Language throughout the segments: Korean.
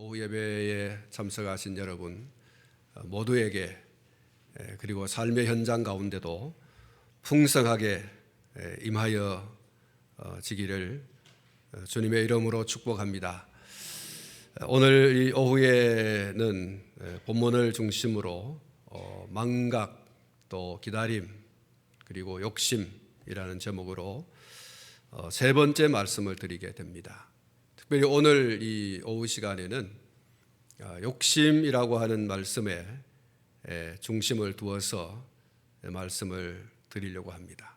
오후 예배에 참석하신 여러분 모두에게 그리고 삶의 현장 가운데도 풍성하게 임하여 지기를 주님의 이름으로 축복합니다. 오늘 이 오후에는 본문을 중심으로 망각 또 기다림 그리고 욕심이라는 제목으로 세 번째 말씀을 드리게 됩니다. 특별히 오늘 이 오후 시간에는 욕심이라고 하는 말씀에 중심을 두어서 말씀을 드리려고 합니다.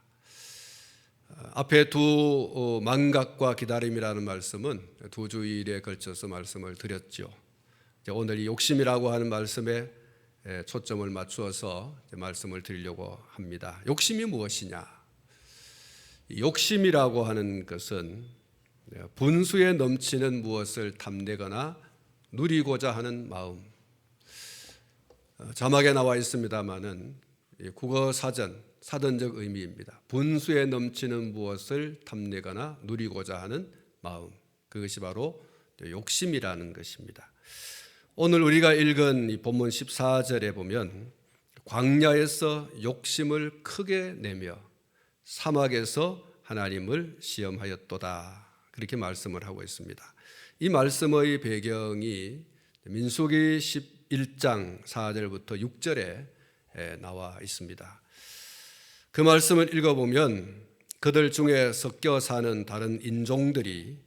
앞에 두 망각과 기다림이라는 말씀은 두 주일에 걸쳐서 말씀을 드렸죠. 오늘 이 욕심이라고 하는 말씀에 초점을 맞추어서 말씀을 드리려고 합니다. 욕심이 무엇이냐? 욕심이라고 하는 것은 분수에 넘치는 무엇을 탐내거나 누리고자 하는 마음. 자막에 나와 있습니다마는 국어 사전적 의미입니다. 분수에 넘치는 무엇을 탐내거나 누리고자 하는 마음. 그것이 바로 욕심이라는 것입니다. 오늘 우리가 읽은 이 본문 14절에 보면 광야에서 욕심을 크게 내며 사막에서 하나님을 시험하였도다. 그렇게 말씀을 하고 있습니다. 이 말씀의 배경이 민수기 11장 4절부터 6절에 나와 있습니다. 그 말씀을 읽어보면 그들 중에 섞여 사는 다른 인종들이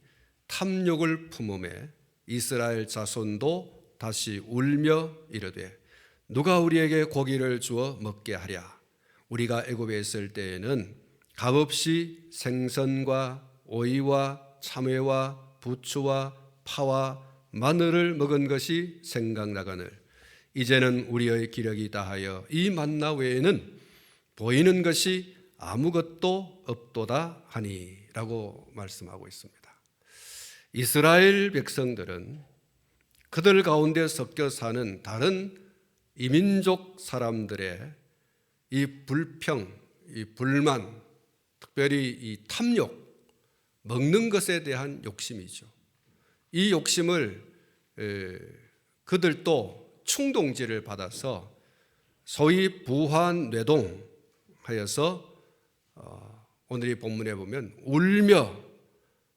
탐욕을 품음에 이스라엘 자손도 다시 울며 이르되 누가 우리에게 고기를 주어 먹게 하랴. 우리가 애굽에 있을 때에는 값없이 생선과 오이와 참외와 부추와 파와 마늘을 먹은 것이 생각나거늘 이제는 우리의 기력이 다하여 이 만나 외에는 보이는 것이 아무것도 없도다 하니 라고 말씀하고 있습니다. 이스라엘 백성들은 그들 가운데 섞여 사는 다른 이민족 사람들의 이 불평, 이 불만, 특별히 이 탐욕, 먹는 것에 대한 욕심이죠. 이 욕심을 그들도 충동지를 받아서 소위 부환뇌동하여서 오늘 이 본문에 보면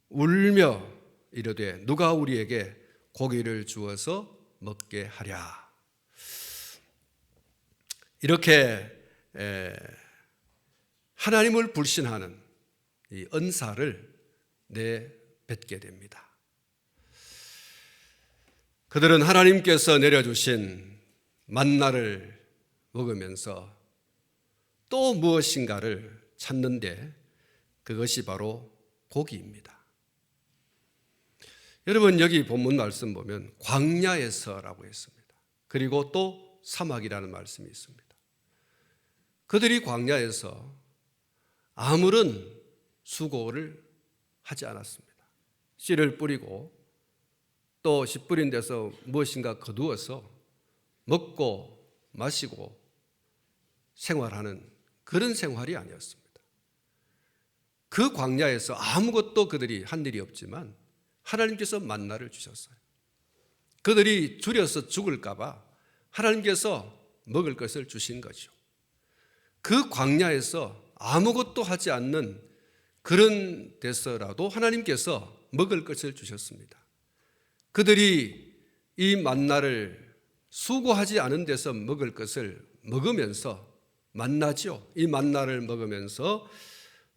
울며 이르되 누가 우리에게 고기를 주어서 먹게 하랴. 이렇게 하나님을 불신하는 이 은사를 내뱉게 됩니다. 그들은 하나님께서 내려주신 만나를 먹으면서 또 무엇인가를 찾는데 그것이 바로 고기입니다. 여러분 여기 본문 말씀 보면 광야에서라고 했습니다. 그리고 또 사막이라는 말씀이 있습니다. 그들이 광야에서 아무런 수고를 하지 않았습니다. 씨를 뿌리고 또 씨 뿌린 데서 무엇인가 거두어서 먹고 마시고 생활하는 그런 생활이 아니었습니다. 그 광야에서 아무것도 그들이 한 일이 없지만 하나님께서 만나를 주셨어요. 그들이 줄여서 죽을까 봐 하나님께서 먹을 것을 주신 거죠. 그 광야에서 아무것도 하지 않는 그런 데서라도 하나님께서 먹을 것을 주셨습니다. 그들이 이 만나를 수고하지 않은 데서 먹을 것을 먹으면서 만나죠. 이 만나를 먹으면서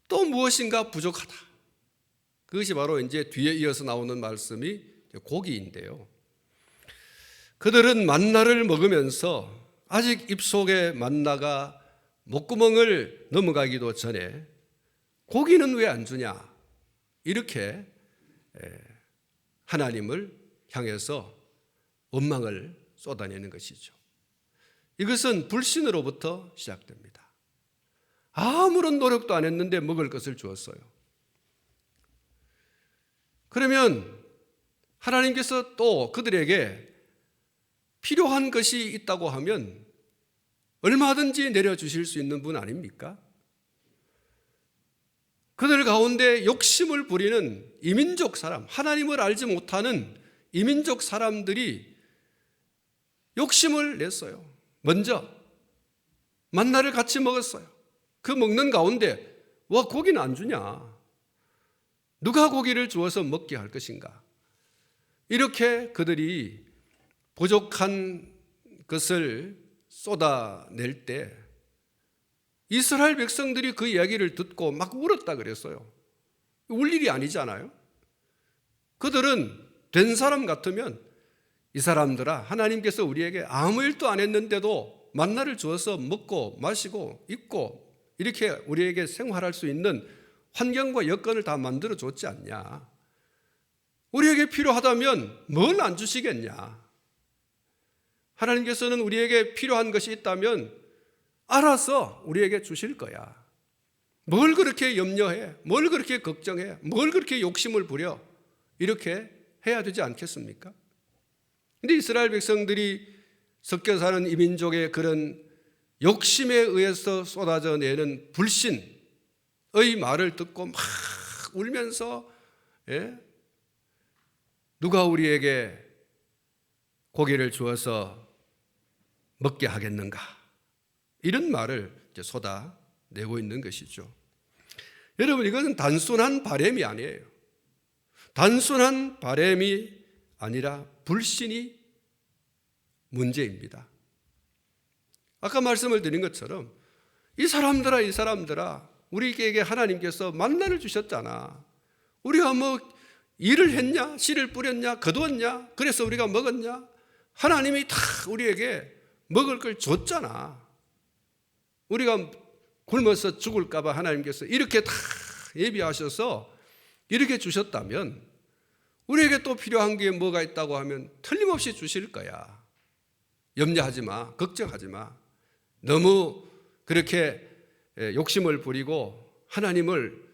또 무엇인가 부족하다. 그것이 바로 이제 뒤에 이어서 나오는 말씀이 고기인데요. 그들은 만나를 먹으면서 아직 입속에 만나가 목구멍을 넘어가기도 전에 고기는 왜 안 주냐? 이렇게 하나님을 향해서 원망을 쏟아내는 것이죠. 이것은 불신으로부터 시작됩니다. 아무런 노력도 안 했는데 먹을 것을 주었어요. 그러면 하나님께서 또 그들에게 필요한 것이 있다고 하면 얼마든지 내려주실 수 있는 분 아닙니까? 그들 가운데 욕심을 부리는 이민족 사람, 하나님을 알지 못하는 이민족 사람들이 욕심을 냈어요. 먼저 만나를 같이 먹었어요. 그 먹는 가운데 와, 고기는 안 주냐? 누가 고기를 주어서 먹게 할 것인가? 이렇게 그들이 부족한 것을 쏟아낼 때 이스라엘 백성들이 그 이야기를 듣고 막 울었다 그랬어요. 울 일이 아니잖아요. 그들은 된 사람 같으면 이 사람들아, 하나님께서 우리에게 아무 일도 안 했는데도 만나를 주어서 먹고 마시고 입고 이렇게 우리에게 생활할 수 있는 환경과 여건을 다 만들어 줬지 않냐? 우리에게 필요하다면 뭘 안 주시겠냐? 하나님께서는 우리에게 필요한 것이 있다면 알아서 우리에게 주실 거야. 뭘 그렇게 염려해? 뭘 그렇게 걱정해? 뭘 그렇게 욕심을 부려? 이렇게 해야 되지 않겠습니까? 근데 이스라엘 백성들이 섞여 사는 이민족의 그런 욕심에 의해서 쏟아져 내는 불신의 말을 듣고 막 울면서 누가 우리에게 고기를 주어서 먹게 하겠는가? 이런 말을 이제 쏟아내고 있는 것이죠. 여러분, 이것은 단순한 바람이 아니에요. 단순한 바람이 아니라 불신이 문제입니다. 아까 말씀을 드린 것처럼 이 사람들아 우리에게 하나님께서 만나를 주셨잖아. 우리가 뭐 일을 했냐? 씨를 뿌렸냐? 거두었냐? 그래서 우리가 먹었냐? 하나님이 다 우리에게 먹을 걸 줬잖아. 우리가 굶어서 죽을까 봐 하나님께서 이렇게 다 예비하셔서 이렇게 주셨다면 우리에게 또 필요한 게 뭐가 있다고 하면 틀림없이 주실 거야. 염려하지 마. 걱정하지 마. 너무 그렇게 욕심을 부리고 하나님을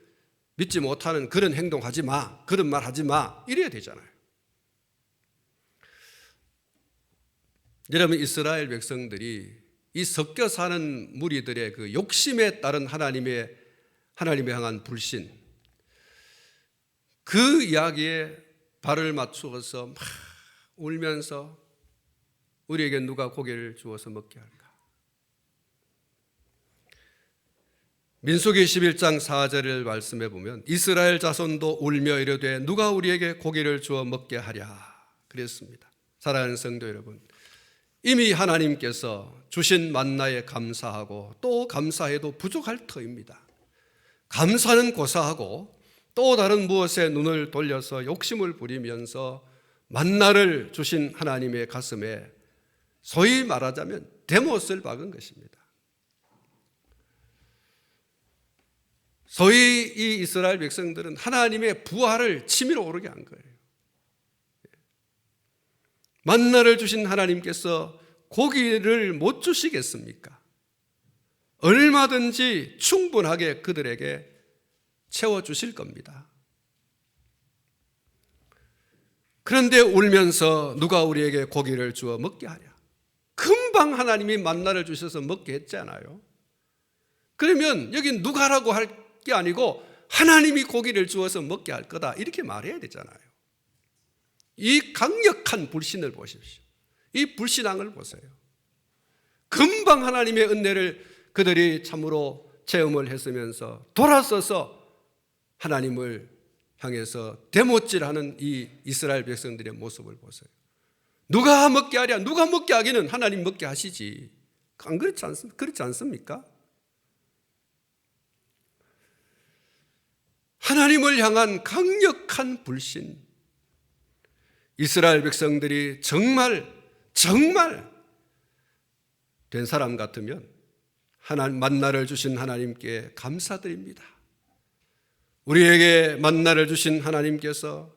믿지 못하는 그런 행동하지 마. 그런 말 하지 마. 이래야 되잖아요. 여러분, 이스라엘 백성들이 이 섞여 사는 무리들의 그 욕심에 따른 하나님에 향한 불신, 그 이야기에 발을 맞추어서 막 울면서 우리에게 누가 고기를 주어서 먹게 할까? 민수기 11장 4절을 말씀해 보면 이스라엘 자손도 울며 이르되 누가 우리에게 고기를 주어 먹게 하랴 그랬습니다. 사랑하는 성도 여러분, 이미 하나님께서 주신 만나에 감사하고 또 감사해도 부족할 터입니다. 감사는 고사하고 또 다른 무엇에 눈을 돌려서 욕심을 부리면서 만나를 주신 하나님의 가슴에 소위 말하자면 대못을 박은 것입니다. 소위 이 이스라엘 백성들은 하나님의 부활을 치밀어 오르게 한 거예요. 만나를 주신 하나님께서 고기를 못 주시겠습니까? 얼마든지 충분하게 그들에게 채워주실 겁니다. 그런데 울면서 누가 우리에게 고기를 주어 먹게 하랴. 금방 하나님이 만나를 주셔서 먹게 했잖아요. 그러면 여기 누가라고 할 게 아니고 하나님이 고기를 주어서 먹게 할 거다 이렇게 말해야 되잖아요. 이 강력한 불신을 보십시오. 이 불신앙을 보세요. 금방 하나님의 은혜를 그들이 참으로 체험을 했으면서 돌아서서 하나님을 향해서 대못질하는 이 이스라엘 백성들의 모습을 보세요. 누가 먹게 하랴? 누가 먹게 하기는 하나님 먹게 하시지. 안 그렇지 않습니까? 하나님을 향한 강력한 불신. 이스라엘 백성들이 정말 된 사람 같으면 하나님 만나를 주신 하나님께 감사드립니다. 우리에게 만나를 주신 하나님께서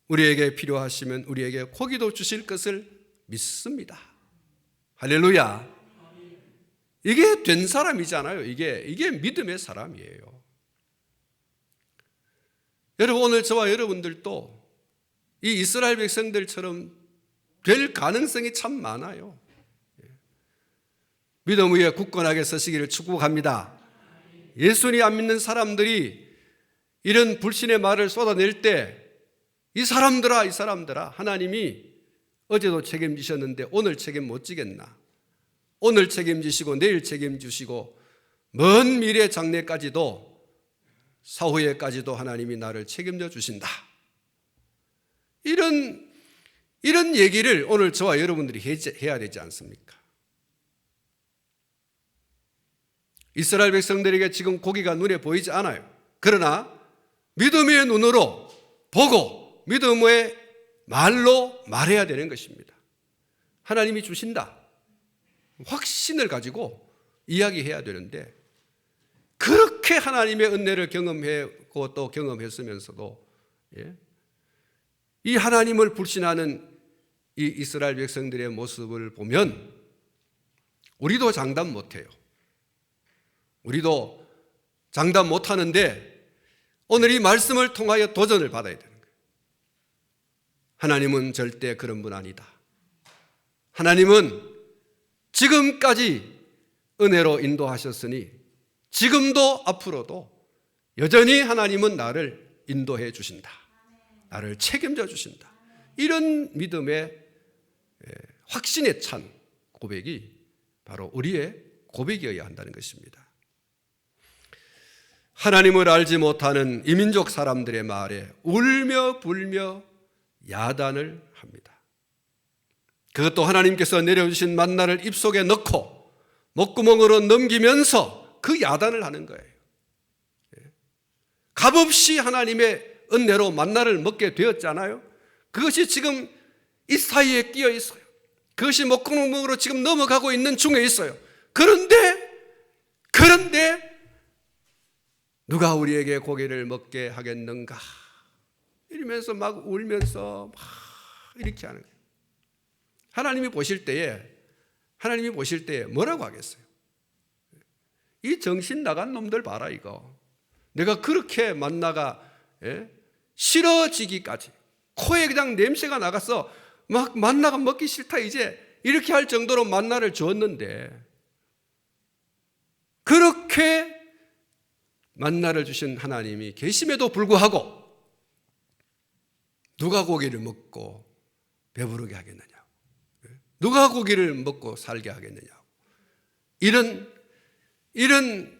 우리에게 필요하시면 우리에게 고기도 주실 것을 믿습니다. 할렐루야. 이게 된 사람이잖아요. 이게 믿음의 사람이에요. 여러분, 오늘 저와 여러분들도 이 이스라엘 백성들처럼 될 가능성이 참 많아요. 믿음 위에 굳건하게 서시기를 축복합니다. 예수님 안 믿는 사람들이 이런 불신의 말을 쏟아낼 때 이 사람들아, 하나님이 어제도 책임지셨는데 오늘 책임 못 지겠나? 오늘 책임지시고 내일 책임지시고 먼 미래 장래까지도, 사후에까지도 하나님이 나를 책임져 주신다. 이런 얘기를 오늘 저와 여러분들이 해야 되지 않습니까? 이스라엘 백성들에게 지금 고기가 눈에 보이지 않아요. 그러나 믿음의 눈으로 보고 믿음의 말로 말해야 되는 것입니다. 하나님이 주신다. 확신을 가지고 이야기해야 되는데, 그렇게 하나님의 은혜를 경험하고 또 경험했으면서도 이 하나님을 불신하는 이 이스라엘 백성들의 모습을 보면 우리도 장담 못해요. 우리도 장담 못하는데 오늘 이 말씀을 통하여 도전을 받아야 되는 거예요. 하나님은 절대 그런 분 아니다. 하나님은 지금까지 은혜로 인도하셨으니 지금도 앞으로도 여전히 하나님은 나를 인도해 주신다. 나를 책임져 주신다. 이런 믿음의 확신에 찬 고백이 바로 우리의 고백이어야 한다는 것입니다. 하나님을 알지 못하는 이민족 사람들의 말에 울며 불며 야단을 합니다. 그것도 하나님께서 내려주신 만나를 입속에 넣고 목구멍으로 넘기면서 그 야단을 하는 거예요. 값없이 하나님의 은혜로 만나를 먹게 되었잖아요. 그것이 지금 이 사이에 끼어 있어요. 그것이 목구멍으로 지금 넘어가고 있는 중에 있어요. 그런데 누가 우리에게 고기를 먹게 하겠는가? 이러면서 막 울면서 막 이렇게 하는 거예요. 하나님이 보실 때에 뭐라고 하겠어요? 이 정신 나간 놈들 봐라 이거. 내가 그렇게 만나가 싫어지기까지, 코에 그냥 냄새가 나가서 막 만나가 먹기 싫다 이제 이렇게 할 정도로 만나를 주었는데, 그렇게 만나를 주신 하나님이 계심에도 불구하고 누가 고기를 먹고 배부르게 하겠느냐고, 누가 고기를 먹고 살게 하겠느냐고, 이런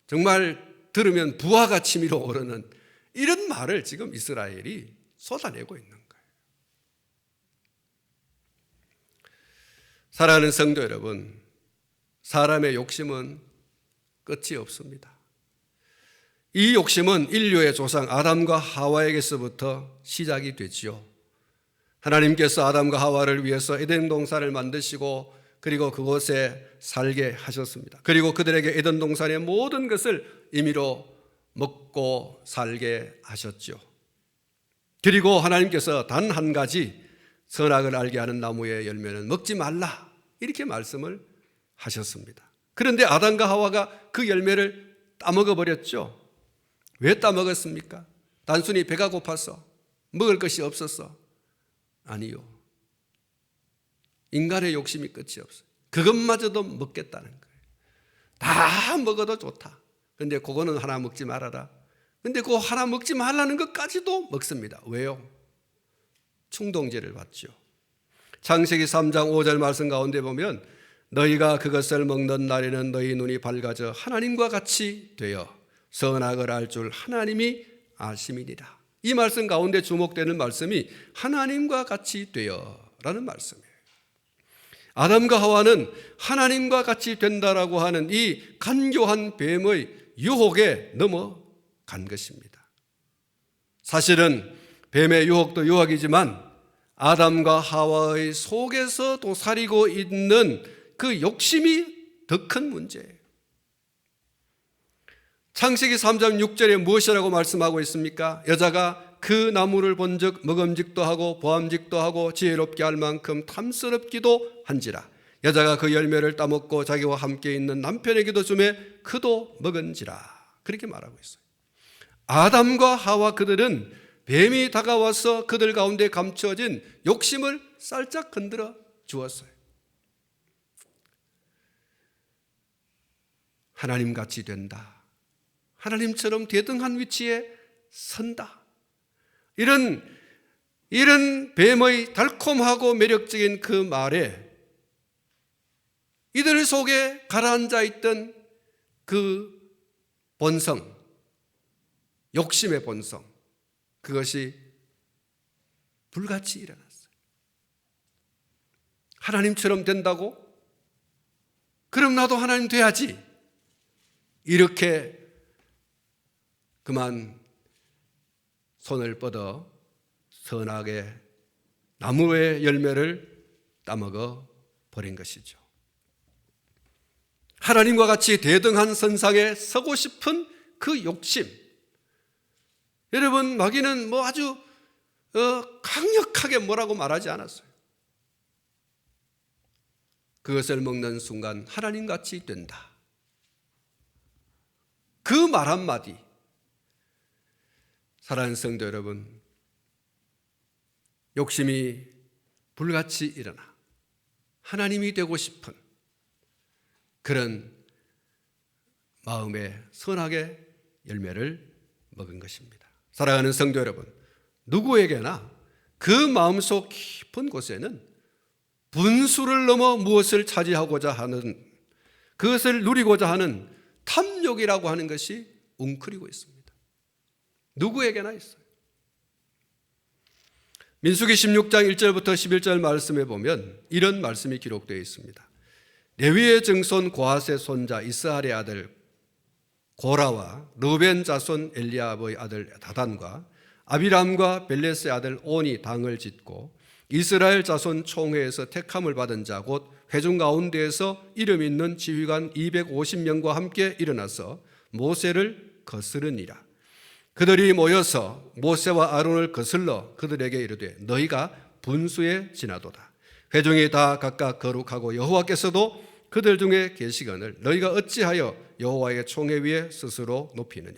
정말 들으면 부하가 치밀어 오르는 이런 말을 지금 이스라엘이 쏟아내고 있는 거예요. 사랑하는 성도 여러분, 사람의 욕심은 끝이 없습니다. 이 욕심은 인류의 조상 아담과 하와에게서부터 시작이 됐지요. 하나님께서 아담과 하와를 위해서 에덴 동산을 만드시고 그리고 그곳에 살게 하셨습니다. 그리고 그들에게 에덴 동산의 모든 것을 임의로 먹고 살게 하셨죠. 그리고 하나님께서 단 한 가지 선악을 알게 하는 나무의 열매는 먹지 말라 이렇게 말씀을 하셨습니다. 그런데 아담과 하와가 그 열매를 따먹어 버렸죠. 왜 따먹었습니까? 단순히 배가 고파서, 먹을 것이 없었어? 아니요. 인간의 욕심이 끝이 없어요. 그것마저도 먹겠다는 거예요. 다 먹어도 좋다. 그런데 그거는 하나 먹지 말아라. 그런데 그거 하나 먹지 말라는 것까지도 먹습니다. 왜요? 충동죄를 받죠. 창세기 3장 5절 말씀 가운데 보면 너희가 그것을 먹는 날에는 너희 눈이 밝아져 하나님과 같이 되어 선악을 알 줄 하나님이 아심이니라. 이 말씀 가운데 주목되는 말씀이 하나님과 같이 되어라는 말씀이에요. 아담과 하와는 하나님과 같이 된다라고 하는 이 간교한 뱀의 유혹에 넘어간 것입니다. 사실은 뱀의 유혹도 유혹이지만 아담과 하와의 속에서 도사리고 있는 그 욕심이 더 큰 문제예요. 창세기 3장 6절에 무엇이라고 말씀하고 있습니까? 여자가 그 나무를 본즉 먹음직도 하고 보암직도 하고 지혜롭게 할 만큼 탐스럽기도 한지라. 여자가 그 열매를 따먹고 자기와 함께 있는 남편에게도 주매 그도 먹은지라. 그렇게 말하고 있어요. 아담과 하와 그들은 뱀이 다가와서 그들 가운데 감추어진 욕심을 살짝 흔들어 주었어요. 하나님같이 된다. 하나님처럼 대등한 위치에 선다. 이런 이런 뱀의 달콤하고 매력적인 그 말에 이들 속에 가라앉아 있던 그 본성, 욕심의 본성, 그것이 불같이 일어났어요. 하나님처럼 된다고? 그럼 나도 하나님 돼야지. 이렇게 그만 손을 뻗어 선악의 나무의 열매를 따먹어 버린 것이죠. 하나님과 같이 대등한 선상에 서고 싶은 그 욕심. 여러분, 마귀는 아주 강력하게 뭐라고 말하지 않았어요. 그것을 먹는 순간 하나님같이 된다. 그 말 한마디. 사랑하는 성도 여러분, 욕심이 불같이 일어나 하나님이 되고 싶은 그런 마음의 선악의 열매를 먹은 것입니다. 사랑하는 성도 여러분, 누구에게나 그 마음속 깊은 곳에는 분수를 넘어 무엇을 차지하고자 하는, 그것을 누리고자 하는 탐욕이라고 하는 것이 웅크리고 있습니다. 누구에게나 있어요. 민수기 16장 1절부터 11절 말씀에 보면 이런 말씀이 기록되어 있습니다. 레위의 증손 고핫의 손자 이스할의 아들 고라와 르벤 자손 엘리압의 아들 다단과 아비람과 벨레스의 아들 온이 당을 짓고 이스라엘 자손 총회에서 택함을 받은 자 곧 회중 가운데에서 이름 있는 지휘관 250명과 함께 일어나서 모세를 거스르니라. 그들이 모여서 모세와 아론을 거슬러 그들에게 이르되 너희가 분수에 지나도다. 회중이 다 각각 거룩하고 여호와께서도 그들 중에 계시거늘 너희가 어찌하여 여호와의 총회 위에 스스로 높이느냐.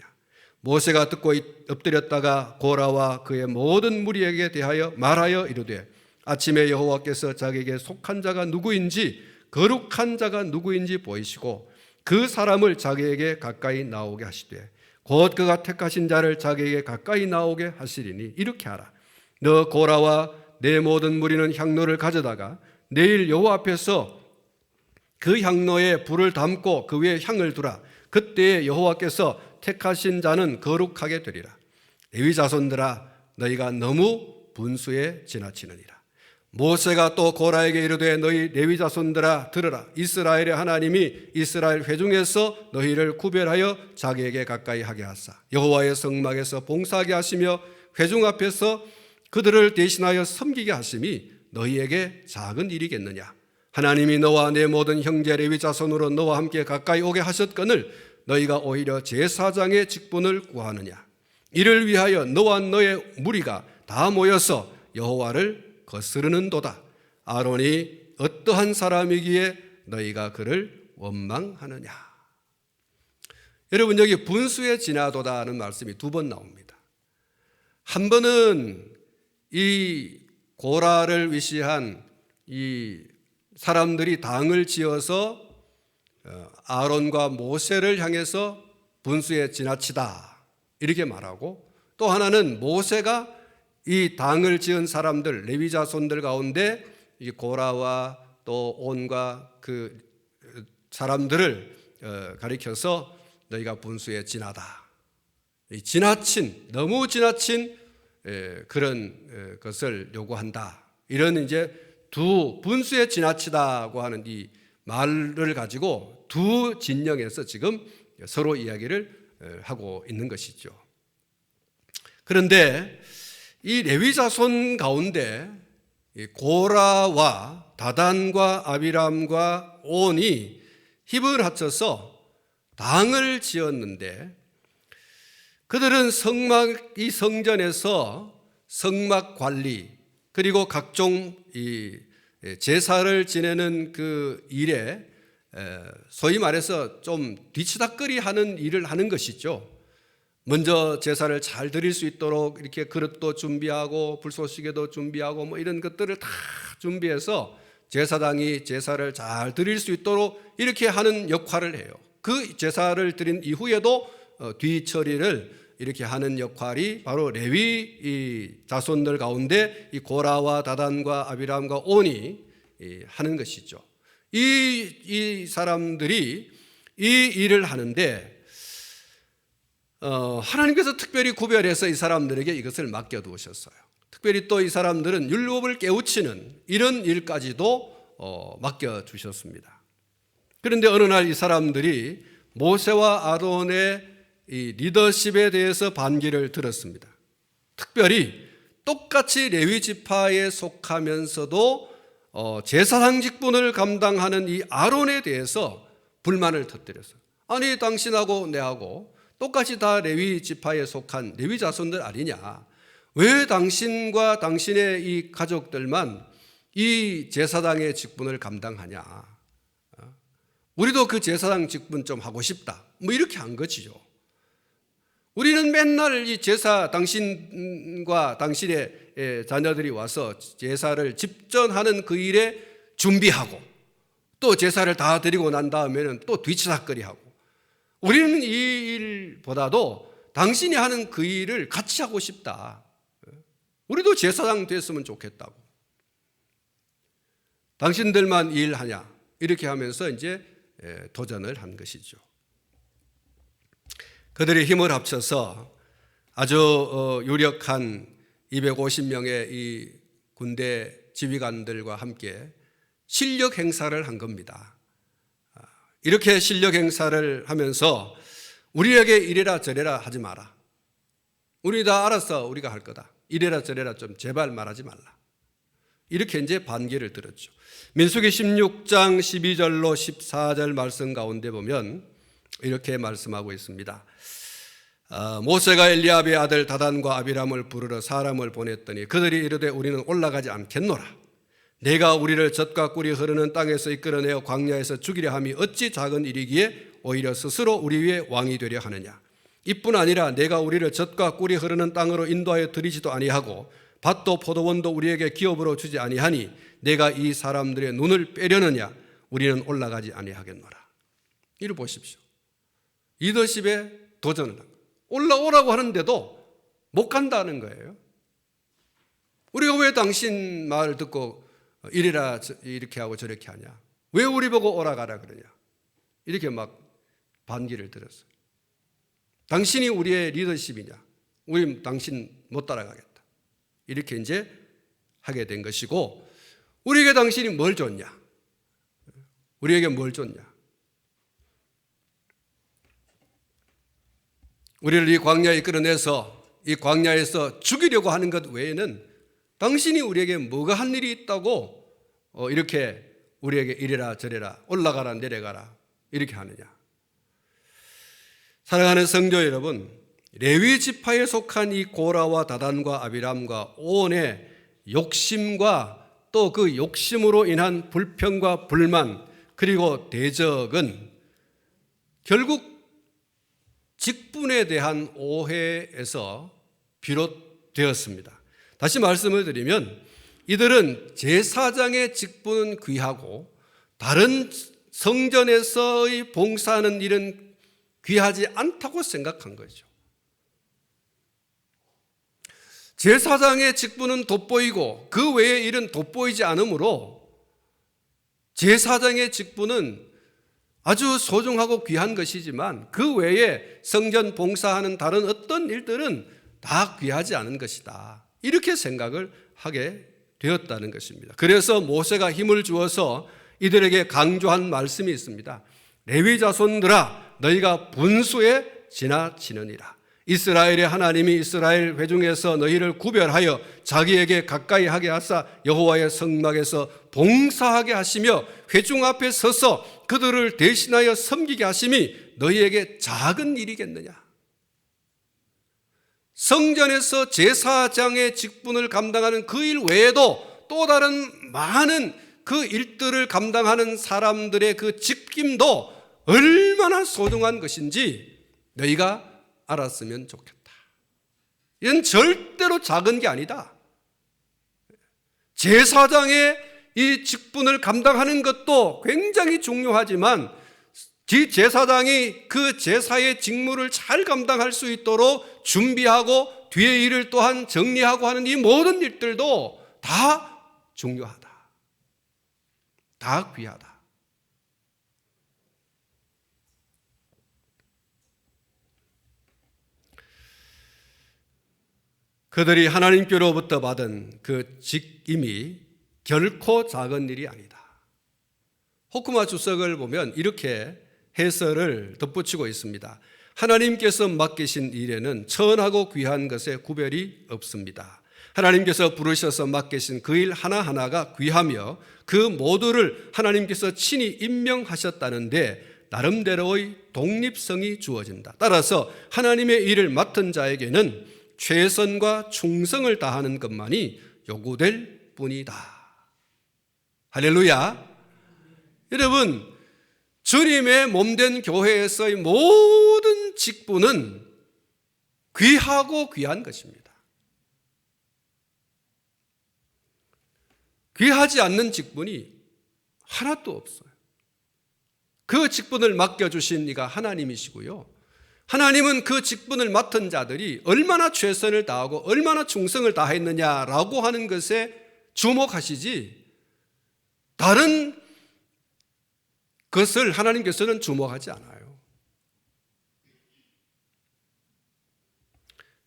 모세가 듣고 엎드렸다가 고라와 그의 모든 무리에게 대하여 말하여 이르되 아침에 여호와께서 자기에게 속한 자가 누구인지 거룩한 자가 누구인지 보이시고 그 사람을 자기에게 가까이 나오게 하시되 곧 그가 택하신 자를 자기에게 가까이 나오게 하시리니 이렇게 하라. 너 고라와 내 모든 무리는 향로를 가져다가 내일 여호와 앞에서 그 향로에 불을 담고 그 위에 향을 두라. 그때에 여호와께서 택하신 자는 거룩하게 되리라. 레위 자손들아 너희가 너무 분수에 지나치느니라. 모세가 또 고라에게 이르되 너희 레위 자손들아 들으라. 이스라엘의 하나님이 이스라엘 회중에서 너희를 구별하여 자기에게 가까이 하게 하사 여호와의 성막에서 봉사하게 하시며 회중 앞에서 그들을 대신하여 섬기게 하심이 너희에게 작은 일이겠느냐. 하나님이 너와 내 모든 형제 레위 자손으로 너와 함께 가까이 오게 하셨거늘 너희가 오히려 제사장의 직분을 구하느냐. 이를 위하여 너와 너의 무리가 다 모여서 여호와를 거스르는도다. 아론이 어떠한 사람이기에 너희가 그를 원망하느냐. 여러분, 여기 분수에 지나도다 하는 말씀이 두 번 나옵니다. 한 번은 이 고라를 위시한 이 사람들이 당을 지어서 아론과 모세를 향해서 분수에 지나치다 이렇게 말하고, 또 하나는 모세가 이 당을 지은 사람들 레위 자손들 가운데 이 고라와 또 온과 그 사람들을 가리켜서 너희가 분수에 지나다. 너무 지나친 그런 것을 요구한다. 이런 이제 두 분수에 지나치다고 하는 이 말을 가지고 두 진영에서 지금 서로 이야기를 하고 있는 것이죠. 그런데 이 레위 자손 가운데 고라와 다단과 아비람과 온이 힘을 합쳐서 당을 지었는데, 그들은 이 성전에서 성막 관리 그리고 각종 이 제사를 지내는 그 일에 소위 말해서 좀 뒤치다꺼리 하는 일을 하는 것이죠. 먼저 제사를 잘 드릴 수 있도록 이렇게 그릇도 준비하고 불쏘시개도 준비하고 이런 것들을 다 준비해서 제사장이 제사를 잘 드릴 수 있도록 이렇게 하는 역할을 해요. 그 제사를 드린 이후에도 뒤처리를 이렇게 하는 역할이 바로 레위 이 자손들 가운데 이 고라와 다단과 아비람과 온이 하는 것이죠. 이 사람들이 이 일을 하는데 하나님께서 특별히 구별해서 이 사람들에게 이것을 맡겨두셨어요. 특별히 또 이 사람들은 율법을 깨우치는 이런 일까지도 맡겨주셨습니다. 그런데 어느 날 이 사람들이 모세와 아론의 이 리더십에 대해서 반기를 들었습니다. 특별히 똑같이 레위 지파에 속하면서도 제사장 직분을 감당하는 이 아론에 대해서 불만을 터뜨렸어요. 아니 당신하고 내하고 똑같이 다 레위 지파에 속한 레위 자손들 아니냐? 왜 당신과 당신의 이 가족들만 이 제사장의 직분을 감당하냐? 우리도 그 제사장 직분 좀 하고 싶다. 뭐 이렇게 한 것이죠. 우리는 맨날 이 제사 당신과 당신의 자녀들이 와서 제사를 집전하는 그 일에 준비하고 또 제사를 다 드리고 난 다음에는 또 뒤치다거리하고 우리는 이 일보다도 당신이 하는 그 일을 같이 하고 싶다. 우리도 제사장 됐으면 좋겠다고. 당신들만 일하냐 이렇게 하면서 이제 도전을 한 것이죠. 그들이 힘을 합쳐서 아주 유력한 250명의 이 군대 지휘관들과 함께 실력 행사를 한 겁니다. 이렇게 실력 행사를 하면서 우리에게 이래라 저래라 하지 마라. 우리 다 알았어. 우리가 할 거다. 이래라 저래라 좀 제발 말하지 말라. 이렇게 이제 반기를 들었죠. 민수기 16장 12절로 14절 말씀 가운데 보면 이렇게 말씀하고 있습니다. 모세가 엘리압의 아들 다단과 아비람을 부르러 사람을 보냈더니 그들이 이르되 우리는 올라가지 않겠노라. 내가 우리를 젖과 꿀이 흐르는 땅에서 이끌어내어 광야에서 죽이려 함이 어찌 작은 일이기에 오히려 스스로 우리 위에 왕이 되려 하느냐. 이뿐 아니라 내가 우리를 젖과 꿀이 흐르는 땅으로 인도하여 들이지도 아니하고 밭도 포도원도 우리에게 기업으로 주지 아니하니 내가 이 사람들의 눈을 빼려느냐. 우리는 올라가지 아니하겠노라. 이를 보십시오. 리더십에 도전을 한 거예요. 올라오라고 하는데도 못 간다는 거예요. 우리가 왜 당신 말 듣고 이래라 이렇게 하고 저렇게 하냐? 왜 우리 보고 오라가라 그러냐? 이렇게 막 반기를 들었어요. 당신이 우리의 리더십이냐? 우리 당신 못 따라가겠다. 이렇게 이제 하게 된 것이고 우리에게 당신이 뭘 줬냐? 우리에게 뭘 줬냐? 우리를 이 광야에 끌어내서 이 광야에서 죽이려고 하는 것 외에는 당신이 우리에게 뭐가 한 일이 있다고 이렇게 우리에게 이래라 저래라 올라가라 내려가라 이렇게 하느냐. 사랑하는 성도 여러분, 레위 지파에 속한 이 고라와 다단과 아비람과 온의 욕심과 또 그 욕심으로 인한 불평과 불만 그리고 대적은 결국 직분에 대한 오해에서 비롯되었습니다. 다시 말씀을 드리면 이들은 제사장의 직분은 귀하고 다른 성전에서의 봉사하는 일은 귀하지 않다고 생각한 거죠. 제사장의 직분은 돋보이고 그 외의 일은 돋보이지 않으므로 제사장의 직분은 아주 소중하고 귀한 것이지만 그 외에 성전 봉사하는 다른 어떤 일들은 다 귀하지 않은 것이다. 이렇게 생각을 하게 되었다는 것입니다. 그래서 모세가 힘을 주어서 이들에게 강조한 말씀이 있습니다. 레위 자손들아 너희가 분수에 지나치느니라. 이스라엘의 하나님이 이스라엘 회중에서 너희를 구별하여 자기에게 가까이 하게 하사 여호와의 성막에서 봉사하게 하시며 회중 앞에 서서 그들을 대신하여 섬기게 하심이 너희에게 작은 일이겠느냐. 성전에서 제사장의 직분을 감당하는 그 일 외에도 또 다른 많은 그 일들을 감당하는 사람들의 그 직임도 얼마나 소중한 것인지 너희가 알았으면 좋겠다. 이건 절대로 작은 게 아니다. 제사장의 이 직분을 감당하는 것도 굉장히 중요하지만 제사장이 그 제사의 직무를 잘 감당할 수 있도록 준비하고 뒤에 일을 또한 정리하고 하는 이 모든 일들도 다 중요하다. 다 귀하다. 그들이 하나님께로부터 받은 그 직임이 결코 작은 일이 아니다. 호쿠마 주석을 보면 이렇게 해설을 덧붙이고 있습니다. 하나님께서 맡기신 일에는 천하고 귀한 것에 구별이 없습니다. 하나님께서 부르셔서 맡기신 그 일 하나하나가 귀하며 그 모두를 하나님께서 친히 임명하셨다는데 나름대로의 독립성이 주어진다. 따라서 하나님의 일을 맡은 자에게는 최선과 충성을 다하는 것만이 요구될 뿐이다. 할렐루야. 여러분, 주님의 몸된 교회에서의 모든 직분은 귀하고 귀한 것입니다. 귀하지 않는 직분이 하나도 없어요. 그 직분을 맡겨주신 이가 하나님이시고요. 하나님은 그 직분을 맡은 자들이 얼마나 최선을 다하고 얼마나 충성을 다했느냐라고 하는 것에 주목하시지 다른 것을 하나님께서는 주목하지 않아요.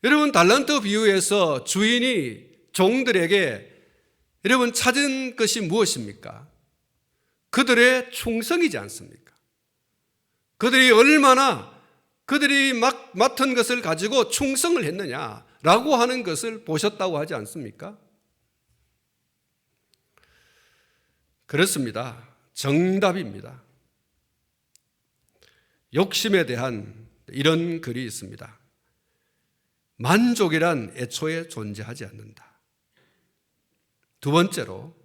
여러분, 달란트 비유에서 주인이 종들에게 여러분 찾은 것이 무엇입니까? 그들의 충성이지 않습니까? 그들이 얼마나 그들이 맡은 것을 가지고 충성을 했느냐라고 하는 것을 보셨다고 하지 않습니까? 그렇습니다. 정답입니다. 욕심에 대한 이런 글이 있습니다. 만족이란 애초에 존재하지 않는다. 두 번째로,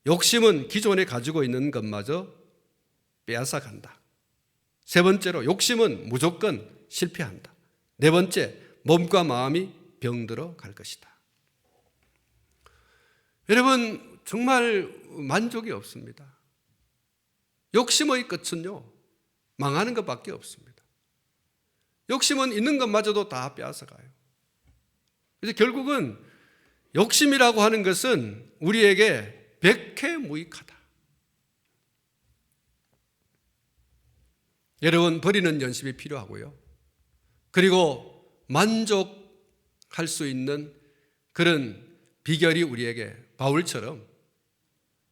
욕심은 기존에 가지고 있는 것마저 빼앗아간다. 세 번째로, 욕심은 무조건 실패한다. 네 번째, 몸과 마음이 병들어 갈 것이다. 여러분, 정말 만족이 없습니다. 욕심의 끝은요, 망하는 것밖에 없습니다. 욕심은 있는 것마저도 다 빼앗아가요. 그래서 결국은 욕심이라고 하는 것은 우리에게 백해무익하다. 여러분, 버리는 연습이 필요하고요. 그리고 만족할 수 있는 그런 비결이 우리에게 바울처럼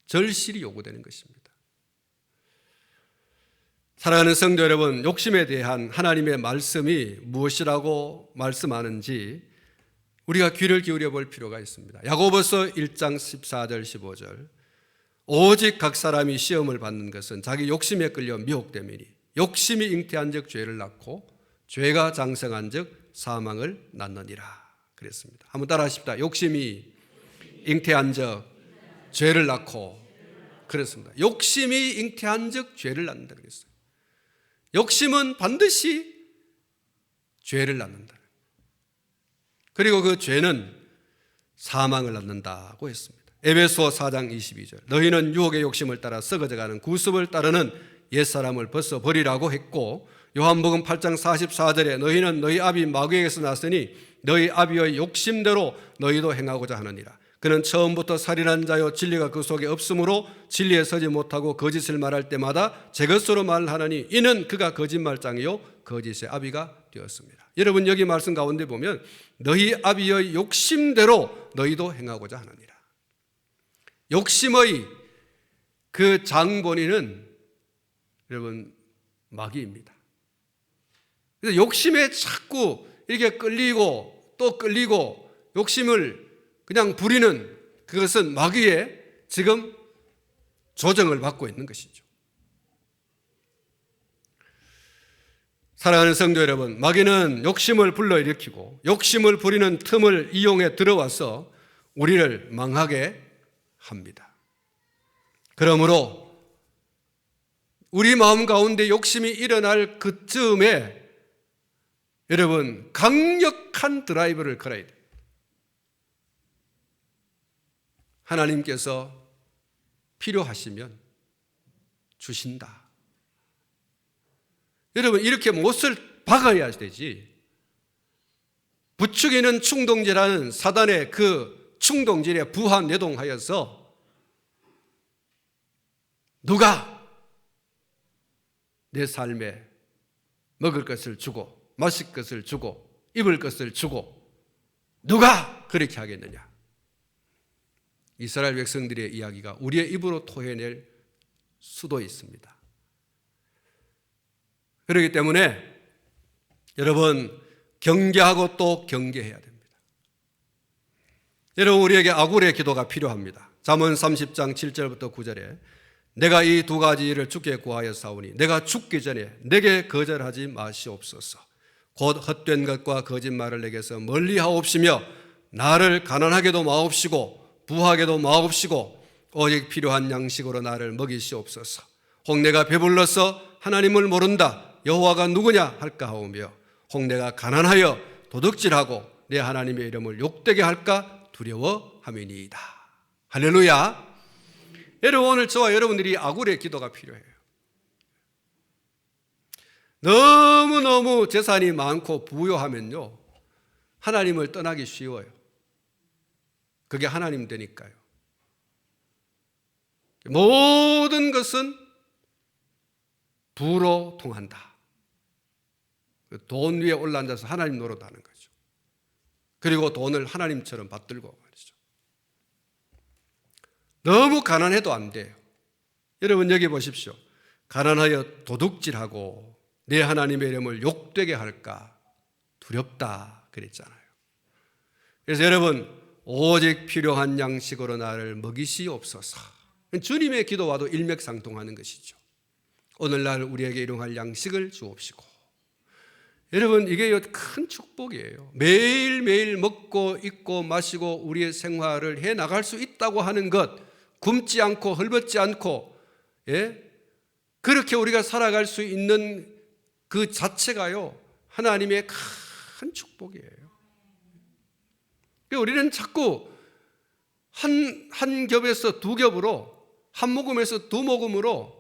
절실히 요구되는 것입니다. 사랑하는 성도 여러분, 욕심에 대한 하나님의 말씀이 무엇이라고 말씀하는지 우리가 귀를 기울여 볼 필요가 있습니다. 야고보서 1장 14절 15절, 오직 각 사람이 시험을 받는 것은 자기 욕심에 끌려 미혹됨이니 욕심이 잉태한 즉 죄를 낳고 죄가 장성한 즉 사망을 낳느니라 그랬습니다. 한번 따라 하십시다. 욕심이 잉태한 즉 죄를 낳고, 그랬습니다. 욕심이 잉태한 즉 죄를 낳는다 그랬어요. 욕심은 반드시 죄를 낳는다. 그리고 그 죄는 사망을 낳는다고 했습니다. 에베소 4장 22절, 너희는 유혹의 욕심을 따라 썩어져가는 구습을 따르는 옛사람을 벗어버리라고 했고, 요한복음 8장 44절에 너희는 너희 아비 마귀에게서 났으니 너희 아비의 욕심대로 너희도 행하고자 하느니라. 그는 처음부터 살인한 자요 진리가 그 속에 없으므로 진리에 서지 못하고 거짓을 말할 때마다 제 것으로 말하느니 이는 그가 거짓말장이요 거짓의 아비가 되었습니다. 여러분, 여기 말씀 가운데 보면 너희 아비의 욕심대로 너희도 행하고자 하느니라. 욕심의 그 장본인은 여러분 마귀입니다. 그래서 욕심에 자꾸 이렇게 끌리고 또 끌리고 욕심을 그냥 부리는 그것은 마귀의 지금 조정을 받고 있는 것이죠. 사랑하는 성도 여러분, 마귀는 욕심을 불러일으키고 욕심을 부리는 틈을 이용해 들어와서 우리를 망하게 합니다. 그러므로 우리 마음 가운데 욕심이 일어날 그쯤에 여러분 강력한 드라이브를 걸어야 돼요. 하나님께서 필요하시면 주신다. 여러분, 이렇게 못을 박아야 되지. 부추기는 충동질하는 사단의 그 충동질에 부하내동하여서 누가 내 삶에 먹을 것을 주고 마실 것을 주고 입을 것을 주고 누가 그렇게 하겠느냐. 이스라엘 백성들의 이야기가 우리의 입으로 토해낼 수도 있습니다. 그렇기 때문에 여러분, 경계하고 또 경계해야 됩니다. 여러분, 우리에게 아굴의 기도가 필요합니다. 잠언 30장 7절부터 9절에 내가 이 두 가지 일을 주께 구하여 사오니 내가 죽기 전에 내게 거절하지 마시옵소서. 곧 헛된 것과 거짓말을 내게서 멀리하옵시며 나를 가난하게도 마옵시고 부하게도 마옵시고 오직 필요한 양식으로 나를 먹이시옵소서. 혹 내가 배불러서 하나님을 모른다 여호와가 누구냐 할까 하오며 혹 내가 가난하여 도둑질하고 내 하나님의 이름을 욕되게 할까 두려워함이니이다. 할렐루야. 여러분, 오늘 저와 여러분들이 아굴의 기도가 필요해요. 너무너무 재산이 많고 부유하면요 하나님을 떠나기 쉬워요. 그게 하나님 되니까요. 모든 것은 부로 통한다. 돈 위에 올라앉아서 하나님 노릇하는 거죠. 그리고 돈을 하나님처럼 받들고 말이죠. 너무 가난해도 안 돼요. 여러분, 여기 보십시오. 가난하여 도둑질하고 내 하나님의 이름을 욕되게 할까 두렵다 그랬잖아요. 그래서 여러분, 오직 필요한 양식으로 나를 먹이시옵소서. 주님의 기도와도 일맥상통하는 것이죠. 오늘날 우리에게 일용할 양식을 주옵시고. 여러분, 이게 큰 축복이에요. 매일매일 먹고 입고 마시고 우리의 생활을 해나갈 수 있다고 하는 것, 굶지 않고 헐벗지 않고, 그렇게 우리가 살아갈 수 있는 그 자체가요 하나님의 큰 축복이에요. 우리는 자꾸 한 겹에서 두 겹으로, 한 모금에서 두 모금으로,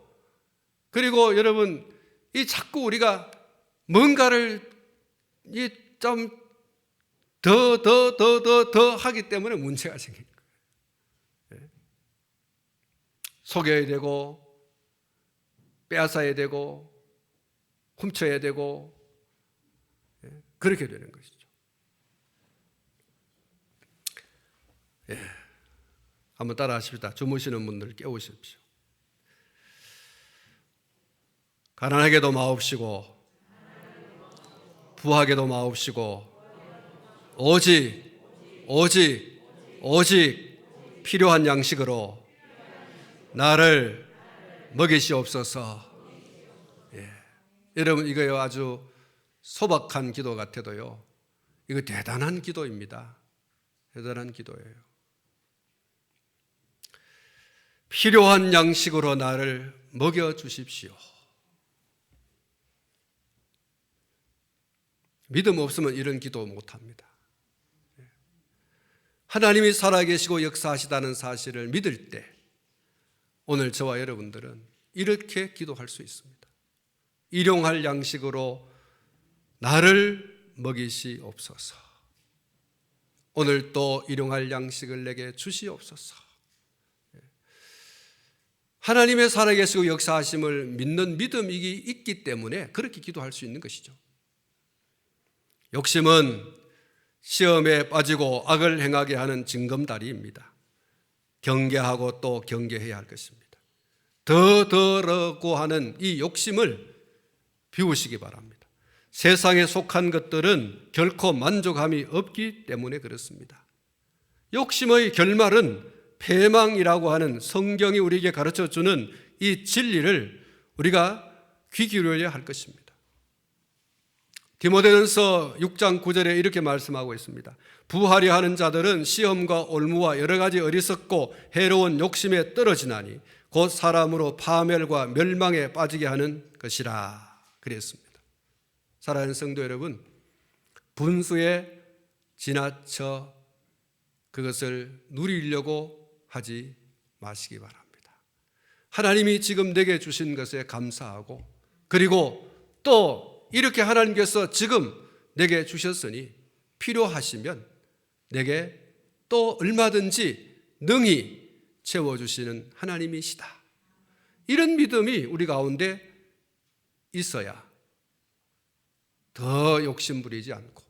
그리고 여러분, 이 자꾸 우리가 뭔가를 좀 더 하기 때문에 문제가 생깁니다. 속여야 되고 빼앗아야 되고 훔쳐야 되고 그렇게 되는 것이죠. 한번 따라 하십시다. 주무시는 분들 깨우십시오. 가난하게도 마옵시고 부하게도 마옵시고 오직 필요한 양식으로 나를 먹이시옵소서. 여러분, 이거요 아주 소박한 기도 같아도요 이거 대단한 기도입니다. 대단한 기도예요. 필요한 양식으로 나를 먹여주십시오. 믿음 없으면 이런 기도 못합니다. 하나님이 살아계시고 역사하시다는 사실을 믿을 때 오늘 저와 여러분들은 이렇게 기도할 수 있습니다. 일용할 양식으로 나를 먹이시옵소서. 오늘 또 일용할 양식을 내게 주시옵소서. 하나님의 살아계시고 역사하심을 믿는 믿음이 있기 때문에 그렇게 기도할 수 있는 것이죠. 욕심은 시험에 빠지고 악을 행하게 하는 징검다리입니다. 경계하고 또 경계해야 할 것입니다. 더더라고 하는 이 욕심을 비우시기 바랍니다. 세상에 속한 것들은 결코 만족함이 없기 때문에 그렇습니다. 욕심의 결말은 패망이라고 하는 성경이 우리에게 가르쳐주는 이 진리를 우리가 귀 기울여야 할 것입니다. 디모데전서 6장 9절에 이렇게 말씀하고 있습니다. 부하려 하는 자들은 시험과 올무와 여러 가지 어리석고 해로운 욕심에 떨어지나니 곧 사람으로 파멸과 멸망에 빠지게 하는 것이라 그랬습니다. 사랑하는 성도 여러분, 분수에 지나쳐 그것을 누리려고 하지 마시기 바랍니다. 하나님이 지금 내게 주신 것에 감사하고 그리고 또 이렇게 하나님께서 지금 내게 주셨으니 필요하시면 내게 또 얼마든지 능히 채워주시는 하나님이시다. 이런 믿음이 우리 가운데 있어야 더 욕심 부리지 않고,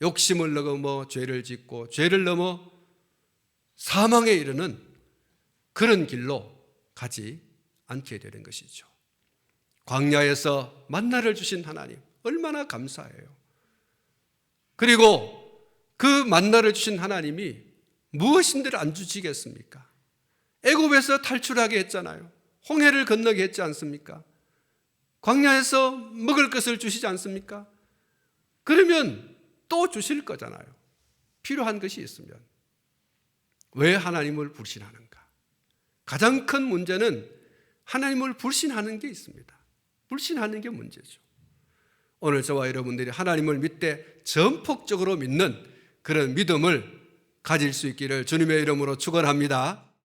욕심을 넘어 죄를 짓고 죄를 넘어 사망에 이르는 그런 길로 가지 않게 되는 것이죠. 광야에서 만나를 주신 하나님 얼마나 감사해요. 그리고 그 만나를 주신 하나님이 무엇인지를 안 주시겠습니까? 애굽에서 탈출하게 했잖아요. 홍해를 건너게 했지 않습니까? 광야에서 먹을 것을 주시지 않습니까? 그러면 또 주실 거잖아요. 필요한 것이 있으면. 왜 하나님을 불신하는가? 가장 큰 문제는 하나님을 불신하는 게 있습니다. 불신하는 게 문제죠. 오늘 저와 여러분들이 하나님을 믿되 전폭적으로 믿는 그런 믿음을 가질 수 있기를 주님의 이름으로 축원합니다.